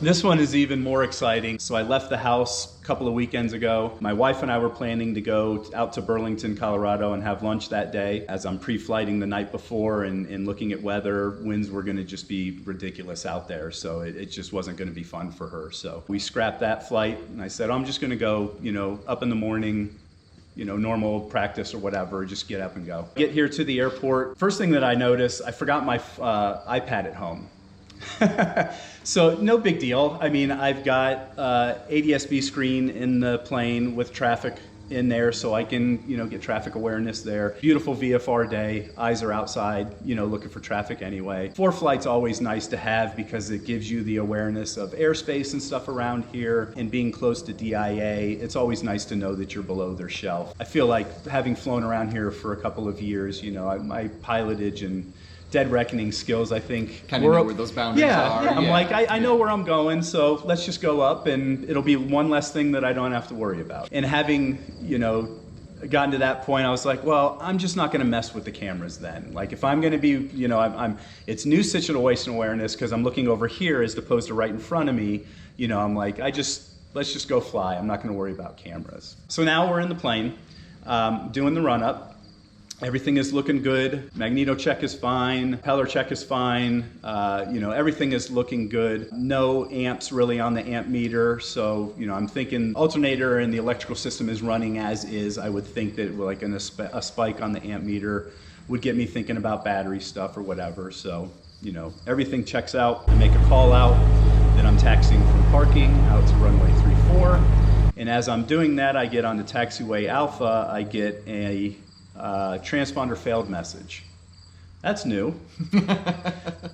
This one is even more exciting. So I left the house a couple of weekends ago. My wife and I were planning to go out to Burlington, Colorado and have lunch that day. As I'm pre-flighting the night before and looking at weather, winds were gonna just be ridiculous out there. So it just wasn't gonna be fun for her. So we scrapped that flight and I said, I'm just gonna go, up in the morning, normal practice or whatever, just get up and go. Get here to the airport. First thing that I noticed, I forgot my iPad at home. So no big deal. I mean, I've got ADS-B screen in the plane with traffic in there, so I can, get traffic awareness there. Beautiful VFR day, eyes are outside, looking for traffic anyway. ForeFlight's always nice to have because it gives you the awareness of airspace and stuff around here, and being close to DIA, it's always nice to know that you're below their shelf. I feel like having flown around here for a couple of years, my pilotage and dead reckoning skills, I think. Kind of know where those boundaries are. Yeah, I'm like, I know where I'm going, so let's just go up and it'll be one less thing that I don't have to worry about. And having, gotten to that point, I was like, well, I'm just not gonna mess with the cameras then. Like if I'm gonna be, it's new situational awareness because I'm looking over here as opposed to right in front of me. I'm like, let's just go fly. I'm not gonna worry about cameras. So now we're in the plane, doing the run up. Everything is looking good. Magneto check is fine. Peller check is fine. Everything is looking good. No amps really on the amp meter. So, I'm thinking alternator and the electrical system is running as is. I would think that like a spike on the amp meter would get me thinking about battery stuff or whatever. So, everything checks out. I make a call out that I'm taxiing from parking out to runway 34. And as I'm doing that, I get onto taxiway Alpha. I get a transponder failed message. That's new.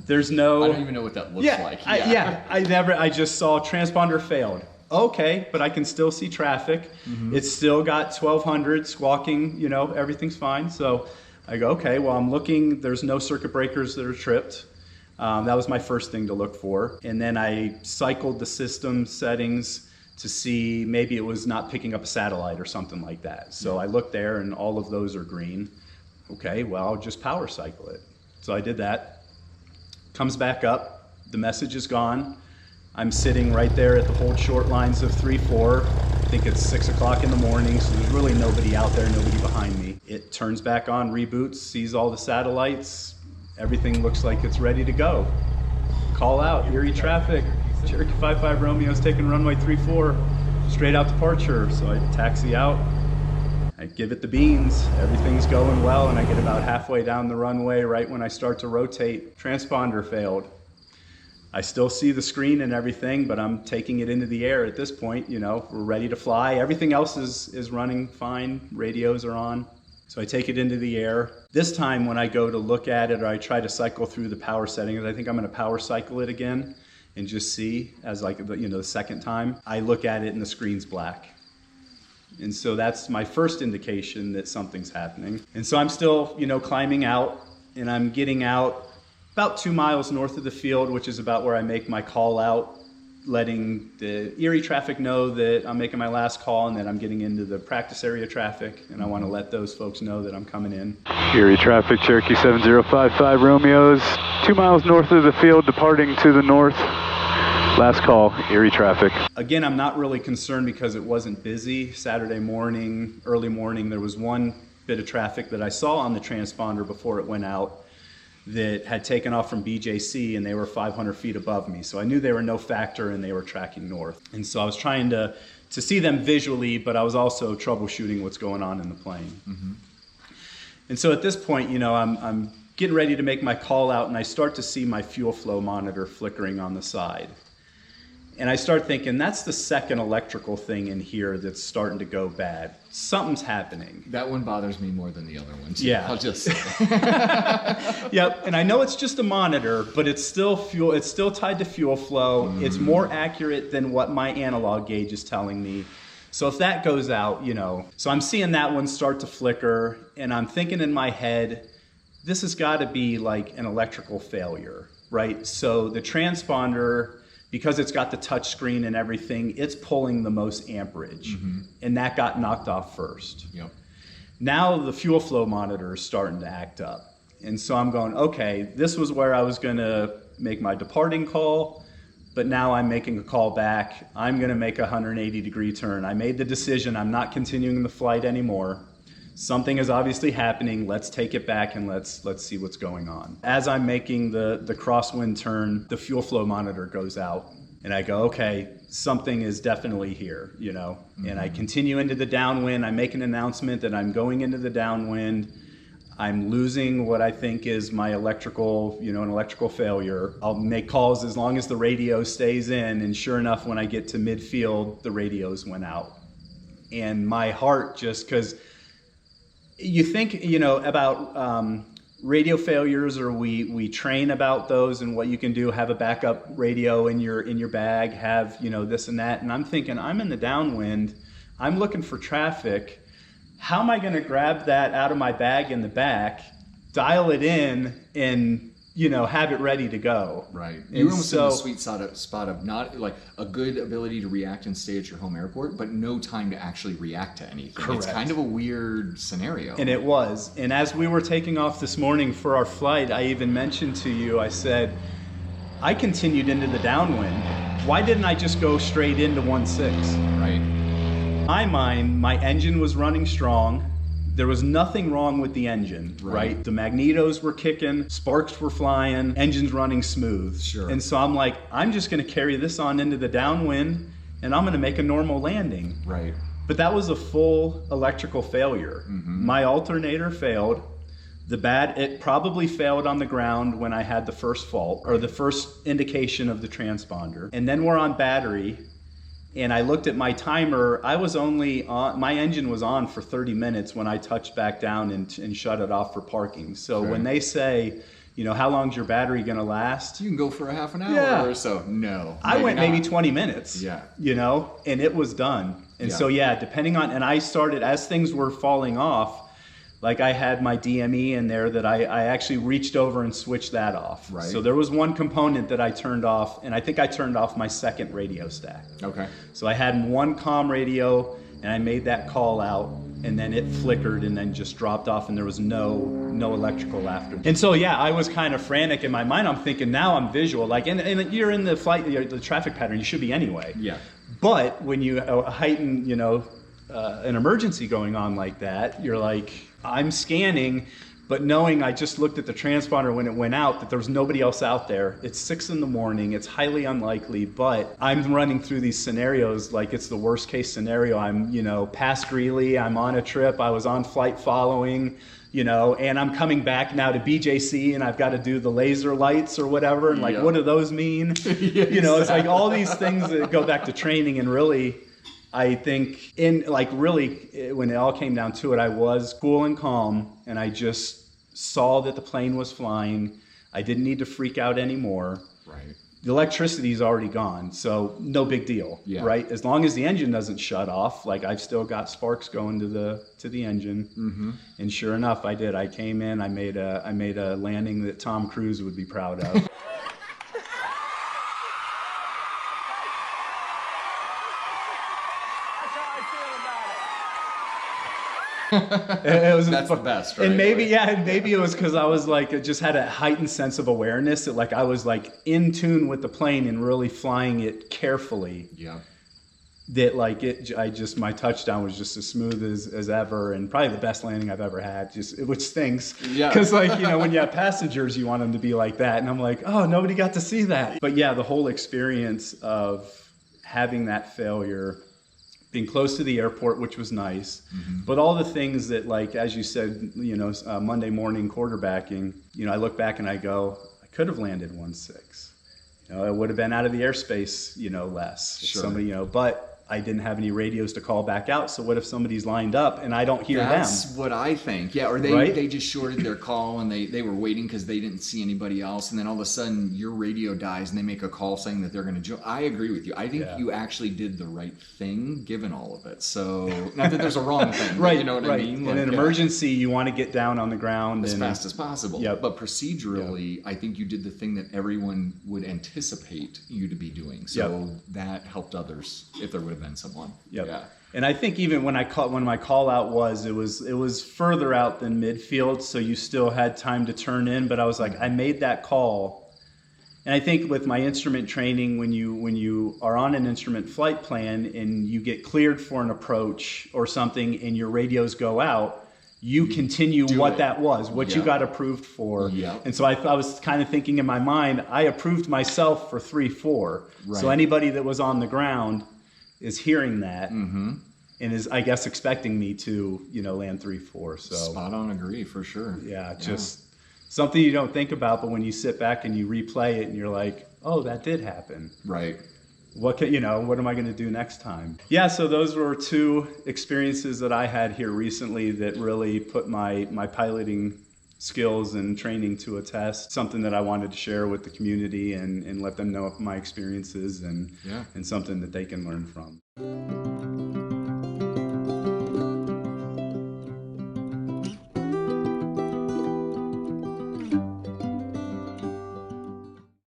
There's no... I don't even know what that looks like. I just saw transponder failed. Okay, but I can still see traffic. Mm-hmm. It's still got 1200 squawking, everything's fine. So I go, okay, well, I'm looking, there's no circuit breakers that are tripped. That was my first thing to look for. And then I cycled the system settings to see maybe it was not picking up a satellite or something like that. So I looked there and all of those are green. Okay, well, I'll just power cycle it. So I did that. Comes back up, the message is gone. I'm sitting right there at the hold short lines of 3-4. I think it's 6 o'clock in the morning, so there's really nobody out there, nobody behind me. It turns back on, reboots, sees all the satellites. Everything looks like it's ready to go. Call out, Erie traffic. Cherokee 55 Romeo's taking runway 34, straight out departure. So I taxi out, I give it the beans, everything's going well, and I get about halfway down the runway right when I start to rotate. Transponder failed. I still see the screen and everything, but I'm taking it into the air at this point. We're ready to fly. Everything else is running fine, radios are on. So I take it into the air. This time when I go to look at it, or I try to cycle through the power settings, I think I'm gonna power cycle it again and just see as like the second time. I look at it and the screen's black. And so that's my first indication that something's happening. And so I'm still, climbing out, and I'm getting out about 2 miles north of the field, which is about where I make my call out, letting the Erie traffic know that I'm making my last call and that I'm getting into the practice area traffic, and I want to let those folks know that I'm coming in. Erie traffic, Cherokee 7055 Romeo's, 2 miles north of the field, departing to the north. Last call, Erie traffic. Again, I'm not really concerned because it wasn't busy. Saturday morning, early morning, there was one bit of traffic that I saw on the transponder before it went out that had taken off from BJC, and they were 500 feet above me. So I knew they were no factor and they were tracking north. And so I was trying to see them visually, but I was also troubleshooting what's going on in the plane. Mm-hmm. And so at this point, I'm getting ready to make my call out, and I start to see my fuel flow monitor flickering on the side. And I start thinking, that's the second electrical thing in here that's starting to go bad. Something's happening. That one bothers me more than the other ones. Yeah. I'll just say. Yep, and I know it's just a monitor, but it's still fuel. It's still tied to fuel flow. It's more accurate than what my analog gauge is telling me. So if that goes out, So I'm seeing that one start to flicker, and I'm thinking in my head, this has got to be like an electrical failure, right? So the transponder, because it's got the touch screen and everything, it's pulling the most amperage. Mm-hmm. And that got knocked off first. Yep. Now the fuel flow monitor is starting to act up. And so I'm going, okay, this was where I was gonna make my departing call, but now I'm making a call back. I'm going to make a 180-degree turn. I made the decision. I'm not continuing the flight anymore. Something is obviously happening. Let's take it back and let's see what's going on. As I'm making the crosswind turn, the fuel flow monitor goes out. And I go, okay, something is definitely here, you know. And I continue into the downwind. I make an announcement that I'm going into the downwind. I'm losing what I think is my electrical, you know, an electrical failure. I'll make calls as long as the radio stays in. And sure enough, when I get to midfield, the radios went out. And my heart just, because you think, you know, about radio failures, or we train about those and what you can do, have a backup radio in your bag, have, you know, this and that. And I'm thinking, I'm in the downwind, I'm looking for traffic. How am I going to grab that out of my bag in the back, dial it in, and, you know, have it ready to go? Right. You're almost in the sweet spot of not like a good ability to react and stay at your home airport, but no time to actually react to anything. Correct. It's kind of a weird scenario. And it was. And as we were taking off this morning for our flight, I even mentioned to you, I said, I continued into the downwind. Why didn't I just go straight into 1.6? Right. In my mind, my engine was running strong. There was nothing wrong with the engine, right? The magnetos were kicking, sparks were flying, engine's running smooth. Sure. And so I'm like, I'm just going to carry this on into the downwind, and I'm going to make a normal landing. Right. But that was a full electrical failure. My alternator failed. It probably failed on the ground when I had the first fault, or the first indication of the transponder. And then we're on battery. And I looked at my timer. I was only on, my engine was on for 30 minutes when I touched back down and shut it off for parking. So when they say, you know, how long's your battery going to last? You can go for a half an hour or so. No. I went maybe 20 minutes. Yeah. You know, and it was done. And so, depending on, and I started, as things were falling off, like I had my DME in there that I actually reached over and switched that off. Right. So there was one component that I turned off, and I think I turned off my second radio stack. Okay. So I had one comm radio, and I made that call out, and then it flickered and then just dropped off, and there was no electrical after. And so, I was kind of frantic in my mind. I'm thinking, now I'm visual. Like, and you're in the flight, the traffic pattern, you should be anyway. Yeah. But when you heighten, you know, an emergency going on like that, you're like, I'm scanning, but knowing I just looked at the transponder when it went out, that there was nobody else out there. It's 6 a.m. It's highly unlikely, but I'm running through these scenarios like it's the worst case scenario. I'm, you know, past Greeley, I'm on a trip, I was on flight following, you know, and I'm coming back now to BJC, and I've got to do the laser lights or whatever, and like, what do those mean? You know, it's like all these things that go back to training. And really, I think when it all came down to it, I was cool and calm, and I just saw that the plane was flying. I didn't need to freak out anymore. Right. The electricity's already gone, so no big deal, right? As long as the engine doesn't shut off, like I've still got sparks going to the engine. And sure enough, I did. I came in, I made a landing that Tom Cruise would be proud of. That's the best, right? And maybe it was because I was like, it just had a heightened sense of awareness that like I was like in tune with the plane and really flying it carefully. Yeah. That like my touchdown was just as smooth as ever, and probably the best landing I've ever had, which stinks. Yeah. Because like, you know, when you have passengers, you want them to be like that. And I'm like, oh, nobody got to see that. But yeah, the whole experience of having that failure, being close to the airport, which was nice, but all the things that, like, as you said, you know, Monday morning quarterbacking, you know, I look back and I go, I could have landed 1.6. You know, it would have been out of the airspace, you know, less. Sure. Somebody, you know, but I didn't have any radios to call back out. So what if somebody's lined up and I don't hear them? That's what I think. Yeah, or they just shorted their call and they were waiting because they didn't see anybody else. And then all of a sudden your radio dies and they make a call saying that they're going to join. I agree with you. I think you actually did the right thing given all of it. So not that there's a wrong thing, right? You know what I mean? Like, in an emergency, you want to get down on the ground as fast as possible. Yep. But procedurally, I think you did the thing that everyone would anticipate you to be doing. So that helped others if there would have been someone. Yeah. And I think even when my call out was, it was further out than midfield, so you still had time to turn in. But I was like, I made that call, And I think with my instrument training, when you are on an instrument flight plan and you get cleared for an approach or something and your radios go out, you continue what that was, what you got approved for. And so I was kind of thinking in my mind, I approved myself for 3-4. So anybody that was on the ground is hearing that and is, I guess, expecting me to, land 3-4. So spot on, agree for sure. Yeah, just something you don't think about, but when you sit back and you replay it and you're like, oh, that did happen. Right. What am I going to do next time? Yeah, so those were 2 experiences that I had here recently that really put my piloting skills and training to a test. Something that I wanted to share with the community and let them know my experiences and something that they can learn from.